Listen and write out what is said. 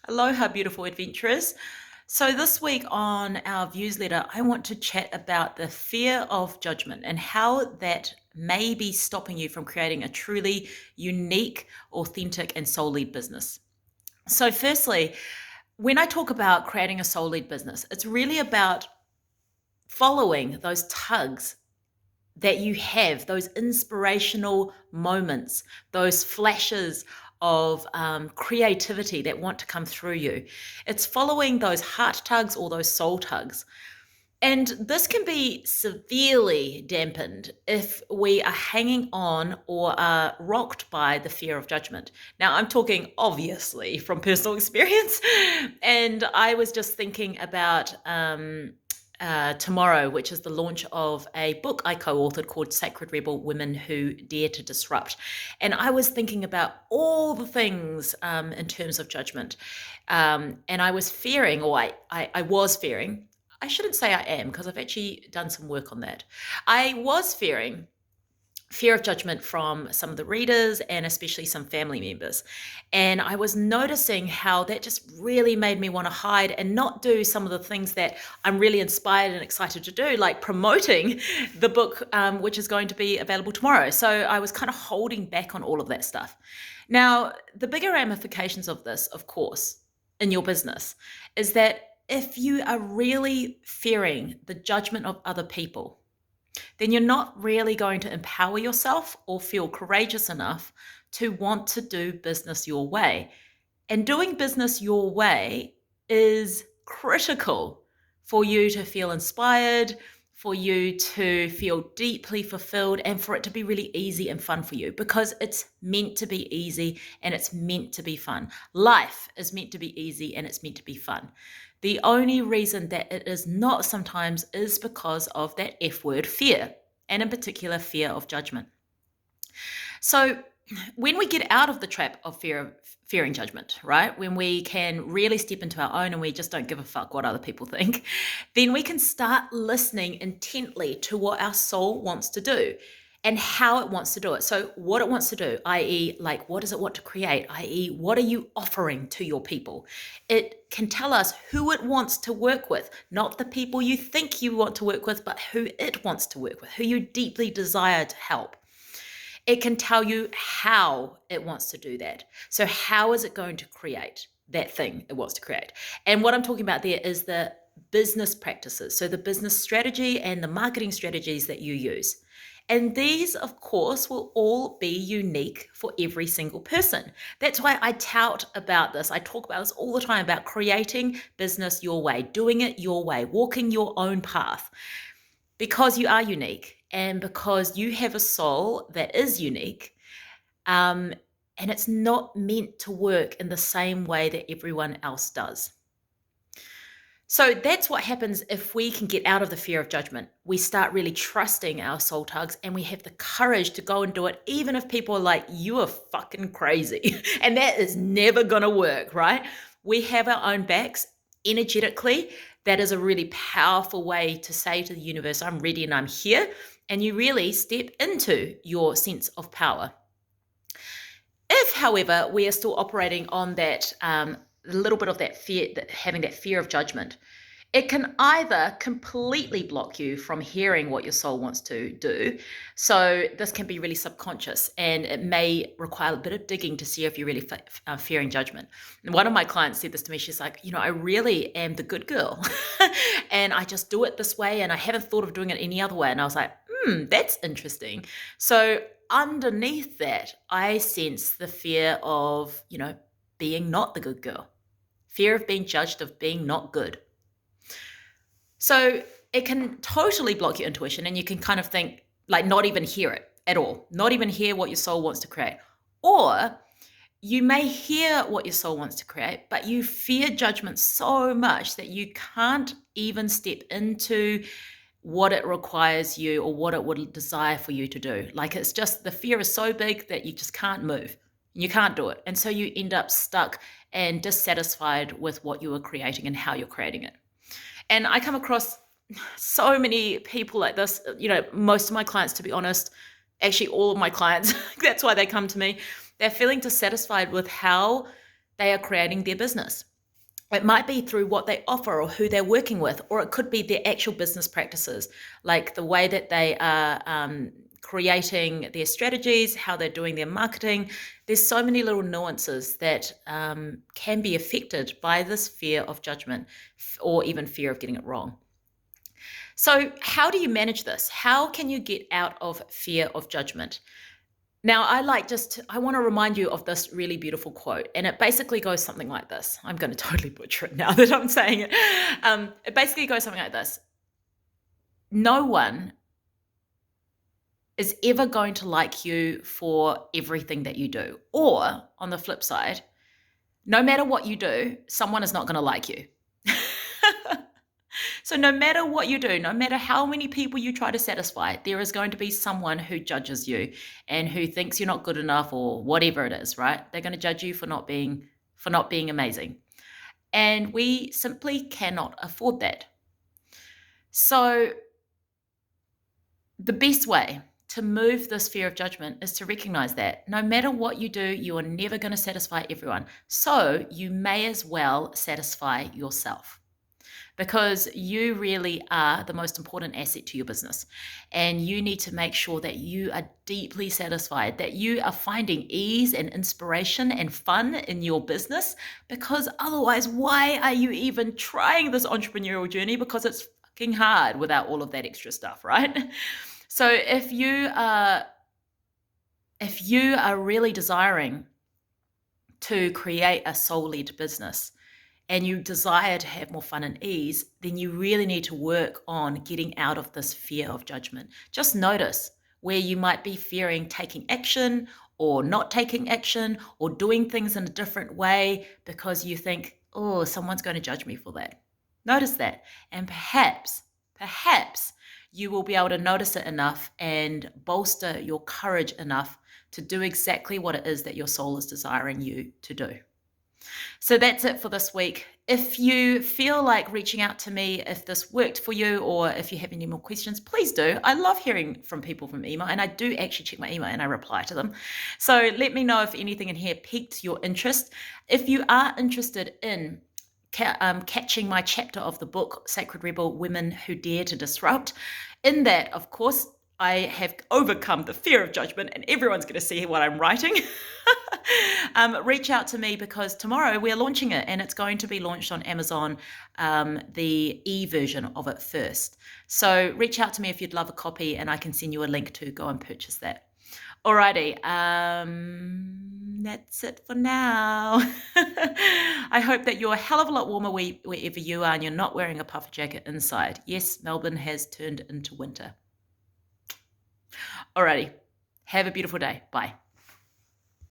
Aloha, beautiful adventurers. So, this week on our viewsletter, I want to chat about the fear of judgment and how that may be stopping you from creating a truly unique, authentic, and soul led business. So, firstly, when I talk about creating a soul led business, it's really about following those tugs that you have, those inspirational moments, those flashes of creativity that want to come through you. It's following those heart tugs or those soul tugs. And this can be severely dampened if we are hanging on or are rocked by the fear of judgment. Now, I'm talking obviously from personal experience. And I was just thinking about tomorrow, which is the launch of a book I co-authored called Sacred Rebel: Women Who Dare to Disrupt. And I was thinking about all the things in terms of judgment. And I was fearing, or I was fearing, I shouldn't say I am, because I've actually done some work on that. I was fearing fear of judgment from some of the readers and especially some family members. And I was noticing how that just really made me want to hide and not do some of the things that I'm really inspired and excited to do, like promoting the book, which is going to be available tomorrow. So I was kind of holding back on all of that stuff. Now, the bigger ramifications of this, of course, in your business is that if you are really fearing the judgment of other people, then you're not really going to empower yourself or feel courageous enough to want to do business your way. And doing business your way is critical for you to feel inspired, for you to feel deeply fulfilled, and for it to be really easy and fun for you, because it's meant to be easy and it's meant to be fun. Life is meant to be easy and it's meant to be fun. The only reason that it is not sometimes is because of that F word, fear, and in particular, fear of judgment. So when we get out of the trap of fearing judgment, right? When we can really step into our own and we just don't give a fuck what other people think, then we can start listening intently to what our soul wants to do and how it wants to do it. So what it wants to do, i.e., like, what does it want to create, i.e., what are you offering to your people? It can tell us who it wants to work with, not the people you think you want to work with, but who it wants to work with, who you deeply desire to help. It can tell you how it wants to do that. So how is it going to create that thing it wants to create? And what I'm talking about there is the business practices. So the business strategy and the marketing strategies that you use. And these, of course, will all be unique for every single person. That's why I tout about this. I talk about this all the time, about creating business your way, doing it your way, walking your own path, because you are unique and because you have a soul that is unique. And it's not meant to work in the same way that everyone else does. So that's what happens if we can get out of the fear of judgment. We start really trusting our soul tugs and we have the courage to go and do it, even if people are like, you are fucking crazy. And that is never going to work, right? We have our own backs energetically. That is a really powerful way to say to the universe, I'm ready and I'm here. And you really step into your sense of power. If, however, we are still operating on that a little bit of that fear, having that fear of judgment, it can either completely block you from hearing what your soul wants to do. So this can be really subconscious and it may require a bit of digging to see if you're really fearing judgment. And one of my clients said this to me. She's like, I really am the good girl and I just do it this way and I haven't thought of doing it any other way. And I was like, that's interesting. So underneath that, I sense the fear of, being not the good girl. Fear of being judged, of being not good. So it can totally block your intuition and you can kind of think, like, not even hear it at all, not even hear what your soul wants to create. Or you may hear what your soul wants to create, but you fear judgment so much that you can't even step into what it requires you or what it would desire for you to do. Like, it's just, the fear is so big that you just can't move. You can't do it. And so you end up stuck and dissatisfied with what you are creating and how you're creating it. And I come across so many people like this. Most of my clients, to be honest, actually all of my clients, that's why they come to me. They're feeling dissatisfied with how they are creating their business. It might be through what they offer or who they're working with, or it could be their actual business practices, like the way that they are creating their strategies, how they're doing their marketing. There's so many little nuances that can be affected by this fear of judgment or even fear of getting it wrong. So, how do you manage this? How can you get out of fear of judgment? Now, I want to remind you of this really beautiful quote, and it basically goes something like this. I'm going to totally butcher it now that I'm saying it. It basically goes something like this. No one is ever going to like you for everything that you do. Or on the flip side, no matter what you do, someone is not going to like you. So no matter what you do, no matter how many people you try to satisfy, there is going to be someone who judges you and who thinks you're not good enough or whatever it is, right? They're going to judge you for not being amazing. And we simply cannot afford that. So the best way to move this fear of judgment is to recognize that no matter what you do, you are never going to satisfy everyone. So you may as well satisfy yourself, because you really are the most important asset to your business. And you need to make sure that you are deeply satisfied, that you are finding ease and inspiration and fun in your business, because otherwise, why are you even trying this entrepreneurial journey? Because it's fucking hard without all of that extra stuff, right? So if you are really desiring to create a soul-led business, and you desire to have more fun and ease, then you really need to work on getting out of this fear of judgment. Just notice where you might be fearing taking action or not taking action or doing things in a different way because you think, oh, someone's going to judge me for that. Notice that. And perhaps you will be able to notice it enough and bolster your courage enough to do exactly what it is that your soul is desiring you to do. So that's it for this week. If you feel like reaching out to me, if this worked for you, or if you have any more questions, please do. I love hearing from people from email, and I do actually check my email and I reply to them. So let me know if anything in here piqued your interest. If you are interested in catching my chapter of the book, Sacred Rebel, Women Who Dare to Disrupt, in that, of course, I have overcome the fear of judgment, and everyone's going to see what I'm writing. Reach out to me, because tomorrow we're launching it, and it's going to be launched on Amazon, the e-version of it first. So reach out to me if you'd love a copy, and I can send you a link to go and purchase that. Alrighty, that's it for now. I hope that you're a hell of a lot warmer wherever you are, and you're not wearing a puffer jacket inside. Yes, Melbourne has turned into winter. Alrighty, have a beautiful day. Bye.